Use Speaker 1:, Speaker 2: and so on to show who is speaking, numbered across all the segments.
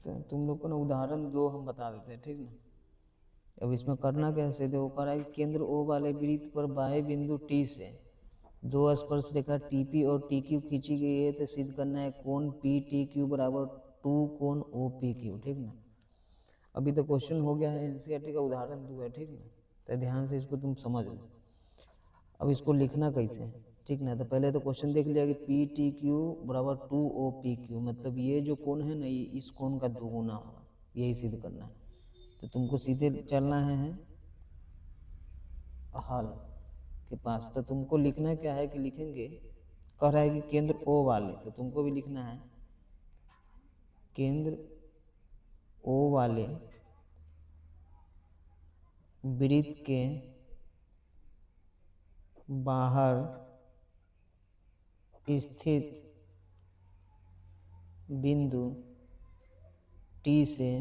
Speaker 1: तो तुम लोग को ना उदाहरण 2 हम बता देते हैं, ठीक ना। अब इसमें करना कैसे, देखो कह रहा है कि केंद्र ओ वाले वृत्त पर बाह्य बिंदु टी से 2 स्पर्श रेखा टीपी और टी क्यू खींची गई है, तो सिद्ध करना है कोण पी टी क्यू बराबर 2 कोण ओ पी क्यू, ठीक ना। अभी तो क्वेश्चन हो गया है, एनसीईआरटी का उदाहरण 2 है, ठीक ना। तो ध्यान से इसको तुम समझ लो। अब इसको लिखना कैसे है, ठीक ना। तो पहले तो क्वेश्चन देख लिया कि पी टी क्यू बराबर 2 ओ पी क्यू, मतलब ये जो कोण है ना, ये इस कोण का दोगुना होगा, यही सिद्ध करना है। तो तुमको सीधे चलना है हल के पास। तो तुमको लिखना क्या है कि लिखेंगे, कह रहा है कि केंद्र ओ वाले, तो तुमको भी लिखना है केंद्र ओ वाले वृत्त के बाहर स्थित बिंदु टी से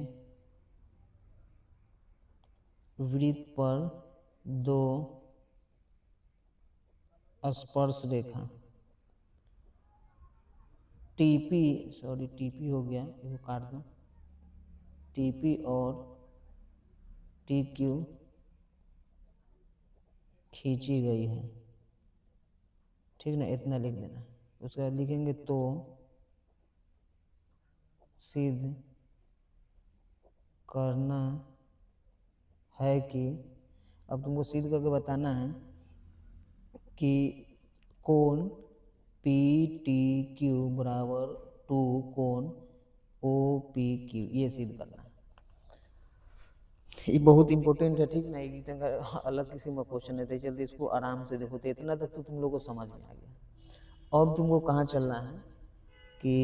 Speaker 1: वृत्त पर 2 स्पर्श रेखा टीपी, सॉरी टीपी हो गया, इसको काट दो, टीपी और टी क्यू खींची गई है, ठीक ना। इतना लिख देना। उसके बाद लिखेंगे तो सिद्ध करना है कि, अब तुमको सिद्ध करके बताना है कि कोण पी टी क्यू बराबर 2 कोण ओ पी क्यू, ये सिद्ध करना है। ये बहुत इंपॉर्टेंट है, ठीक ना। अलग किसी में क्वेश्चन है, तो जल्दी इसको आराम से देखो। तो इतना तक तो तुम लोग को समझ में आ गया। अब तुमको कहाँ चलना है कि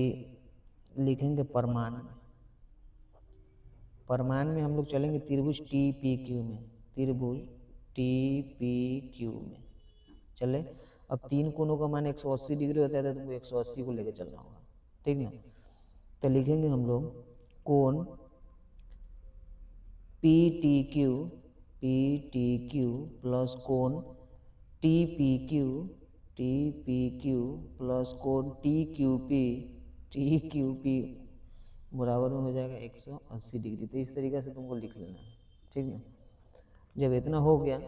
Speaker 1: लिखेंगे परमाण में। परमाण में हम लोग चलेंगे त्रिभुज टी पी क्यू में, त्रिभुज टी पी क्यू में चले। अब 3 कोणों का मान 180 डिग्री होता है, तो तुमको 180 को लेकर चलना होगा, ठीक ना। तो लिखेंगे हम लोग कोण पी टी क्यू प्लस कोण टी पी क्यू प्लस कोण टी क्यू पी बराबर में हो जाएगा 180 डिग्री। तो इस तरीके से तुमको लिख लेना है, ठीक ना। जब इतना हो गया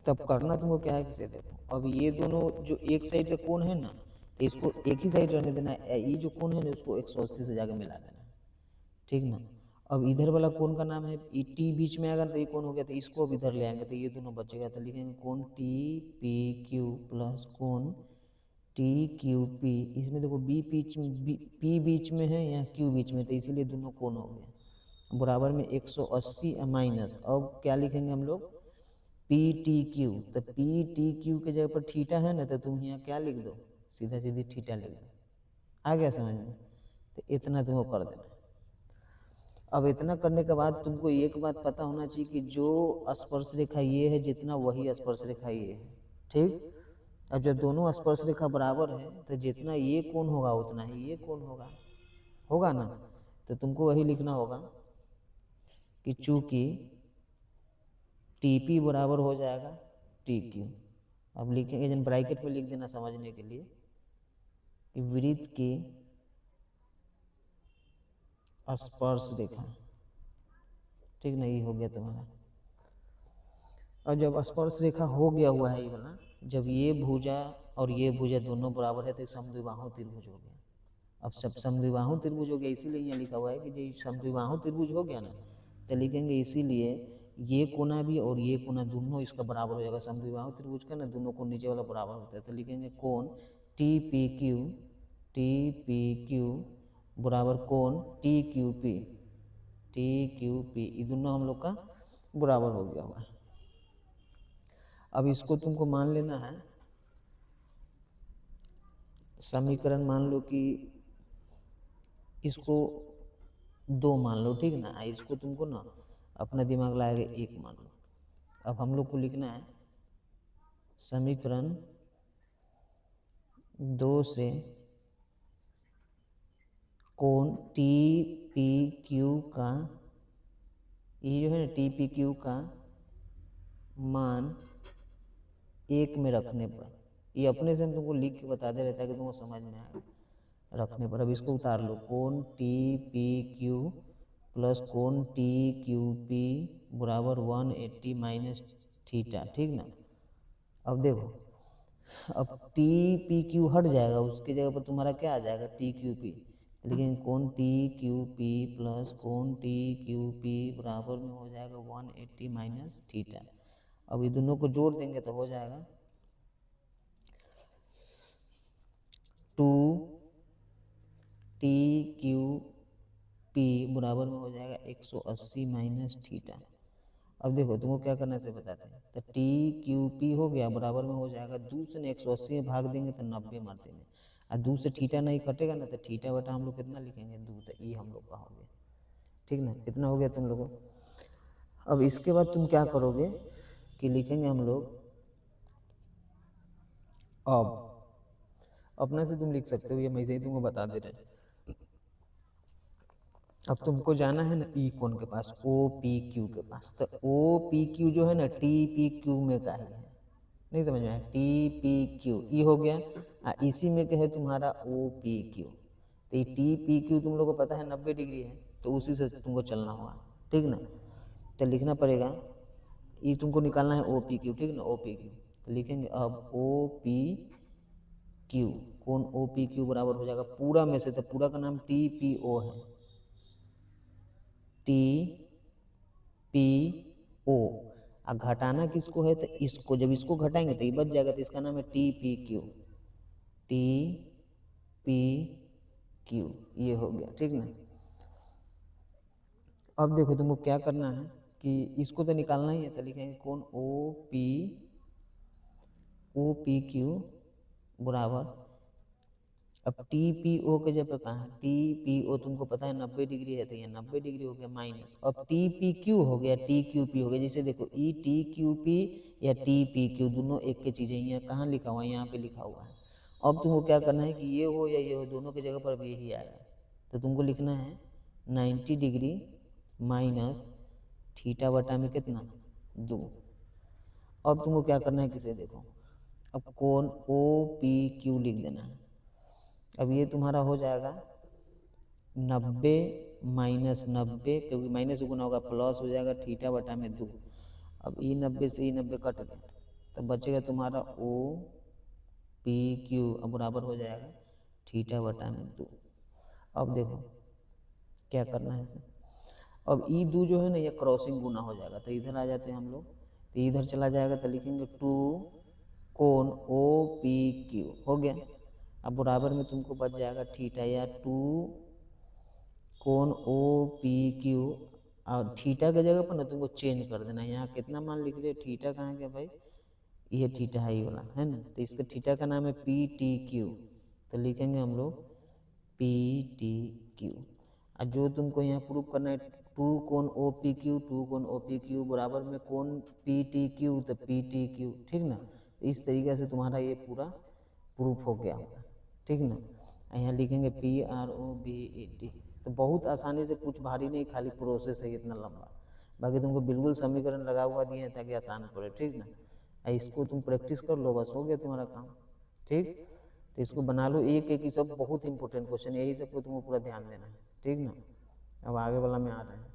Speaker 1: तब करना तुमको क्या है कि देखो, अब ये दोनों जो एक साइड का कोण है ना, तो इसको एक ही साइड रहने देना है। ये जो कोण है ना, उसको 180 से जाकर मिला देना है, ठीक ना। अब इधर वाला कोण का नाम है टी, बीच में आएगा तो ये कोण हो गया, तो इसको अब इधर ले आएंगे तो ये दोनों बचेगा। तो लिखेंगे कोण टी पी क्यू प्लस कोण टी क्यू पी। इसमें देखो पी बीच में है या क्यू बीच में, तो इसीलिए दोनों कोण हो गया बराबर में 180 माइनस। अब क्या लिखेंगे हम लोग पी टी क्यू, तो पी टी क्यू के जगह पर थीटा है ना, तो तुम यहाँ क्या लिख दो, सीधा सीधी थीटा लिख दो। आ गया समझ में। तो इतना तुमको कर देना। अब इतना करने के बाद तुमको एक बात पता होना चाहिए कि जो स्पर्श रेखा ये है जितना, वही स्पर्श रेखा ये है, ठीक। अब जब दोनों स्पर्श रेखा बराबर है, तो जितना ये कोण होगा उतना ही ये कोण होगा ना। तो तुमको वही लिखना होगा कि चूंकि टीपी बराबर हो जाएगा टी क्यू। अब लिखेंगे जन ब्रैकेट में लिख देना समझने के लिए कि वृत्त की स्पर्श रेखा, ठीक ना, ये हो गया तुम्हारा। और जब स्पर्श रेखा हो गया हुआ है ये वाला, जब ये भुजा और ये भुजा दोनों बराबर है, तो समद्विबाहु त्रिभुज हो गया। अब सब समद्विबाहु त्रिभुज हो गया, इसीलिए यहाँ लिखा हुआ है कि जो समद्विबाहु त्रिभुज हो गया ना, तो लिखेंगे इसीलिए ये कोना भी और ये कोना दोनों इसका बराबर हो जाएगा। समद्विबाहु त्रिभुज का ना दोनों कोण नीचे वाला बराबर होता है, तो लिखेंगे कोण टी पी क्यू बराबर कोण टी क्यू पी, ये दोनों हम लोग का बराबर हो गया हुआ है। अब इसको तुमको मान लेना है समीकरण, मान लो कि इसको 2 मान लो, ठीक ना। इसको तुमको ना अपना दिमाग लाएगा 1 मान लो। अब हम लोग को लिखना है समीकरण 2 से कोण टी पी क्यू का, ये जो है ना टी पी क्यू का मान 1 में रखने पर, ये अपने से हम तुमको लिख के बता दे रहता है कि तुमको समझ में आएगा। रखने पर अब इसको उतार लो, कोण टी पी क्यू प्लस कोण टी क्यू पी बराबर 180 माइनस थीटा, ठीक ना। अब देखो, अब टी पी क्यू हट जाएगा, उसकी जगह पर तुम्हारा क्या आ जाएगा, टी क्यू पी। लेकिन कोण टी क्यू पी प्लस कोण टी क्यू पी बराबर में हो जाएगा 180 माइनस थीटा। अब ये दोनों को जोड़ देंगे तो हो जाएगा 2 टी क्यू पी बराबर में हो जाएगा 180 माइनस थीटा। अब देखो तुमको क्या करना से बताते हैं, तो टी क्यू पी हो गया बराबर में हो जाएगा 2 से 180 में भाग देंगे तो 90 मार देंगे, और 2 से थीटा नहीं कटेगा ना, तो थीटा बटा हम लोग कितना लिखेंगे 2, तो ई हम लोग का हो गया, ठीक ना। इतना हो गया तुम लोगों। अब इसके बाद तुम क्या करोगे कि लिखेंगे हम लोग, अब अपना से तुम लिख सकते हो, ये मैं ही तुमको बता दे रहे हैं। अब तुमको जाना है ना ई कोण के पास, ओ पी क्यू के पास, तो ओ पी क्यू जो है ना टी पी क्यू में का ही है, नहीं समझ में आया, टी पी क्यू ई हो गया, इसी में क्या है तुम्हारा ओ पी क्यू। तो ये टी पी क्यू तुम लोग को पता है 90 डिग्री है, तो उसी से तुमको चलना होगा, ठीक ना। तो लिखना पड़ेगा, ई तुमको निकालना है ओ पी क्यू, ठीक ना, ओ पी क्यू। तो लिखेंगे अब ओ पी क्यू, कोण ओ पी क्यू बराबर हो जाएगा पूरा में से, तो पूरा का नाम टी पी ओ है, टी पी ओ। घटाना किसको है, तो इसको, जब इसको घटाएंगे तो ये बच जाएगा, तो इसका नाम है T P Q, T P Q, ये हो गया, ठीक ना। अब देखो तुमको क्या करना है कि इसको तो निकालना ही है, तो लिखेंगे कोण ओ पी क्यू बराबर, अब टी पी ओ के जगह कहाँ है, टी पी ओ तुमको पता है 90 डिग्री है, तो ये 90 डिग्री हो गया माइनस, अब टी पी क्यू हो गया, टी क्यू पी हो गया। जैसे देखो ई टी क्यू पी या टी पी क्यू दोनों एक की चीज़ें, यहाँ कहाँ लिखा हुआ है, यहाँ पे लिखा हुआ है। अब तुमको क्या करना है कि ये हो या ये हो, दोनों की जगह पर भी यही आएगा, तो तुमको लिखना है 90 डिग्री माइनस थीटा बटा में कितना 2। अब तुमको क्या करना है किसे देखो, अब कोण ओ पी क्यू लिख देना है। अब ये तुम्हारा हो जाएगा 90 माइनस 90, क्योंकि माइनस गुना होगा प्लस हो जाएगा थीटा बटा में 2। अब ई 90 से ई 90 कट गया, तो बचेगा तुम्हारा ओ पी क्यू, अब बराबर हो जाएगा थीटा बटा में 2। अब देखो क्या करना है इसे, अब ई 2 जो है ना ये क्रॉसिंग गुना हो जाएगा, तो इधर आ जाते हैं हम लोग, तो इधर चला जाएगा, तो लिखेंगे 2 कोण ओ पी क्यू हो गया। अब बराबर में तुमको बच जाएगा थीटा, या 2 कोण ओ पी क्यू, और थीटा के जगह पर ना तुमको चेंज कर देना, यहाँ कितना मान लिख रहे हो, थीटा कहाँ गया भाई, ये थीटा है, ये वाला है ना, तो इसका थीटा का नाम है पी टी क्यू, तो लिखेंगे हम लोग पी टी क्यू। और जो तुमको यहाँ प्रूव करना है 2 कोण ओ पी क्यू, 2 कोण ओ पी क्यू बराबर में कोण पी टी क्यू, तो पी टी क्यू, ठीक ना। इस तरीके से तुम्हारा ये पूरा प्रूफ हो गया होगा, ठीक ना। यहाँ लिखेंगे P R O B E D, तो बहुत आसानी से, कुछ भारी नहीं, खाली प्रोसेस है इतना लंबा, बाकी तुमको बिल्कुल समीकरण लगा हुआ दिए हैं ताकि आसान पड़े, ठीक ना। इसको तुम प्रैक्टिस कर लो, बस हो गया तुम्हारा काम, ठीक। तो इसको बना लो, एक एक ही सब बहुत इंपॉर्टेंट क्वेश्चन, यही सबको तुमको पूरा ध्यान देना है, ठीक ना। अब आगे वाला में आ रहे हैं।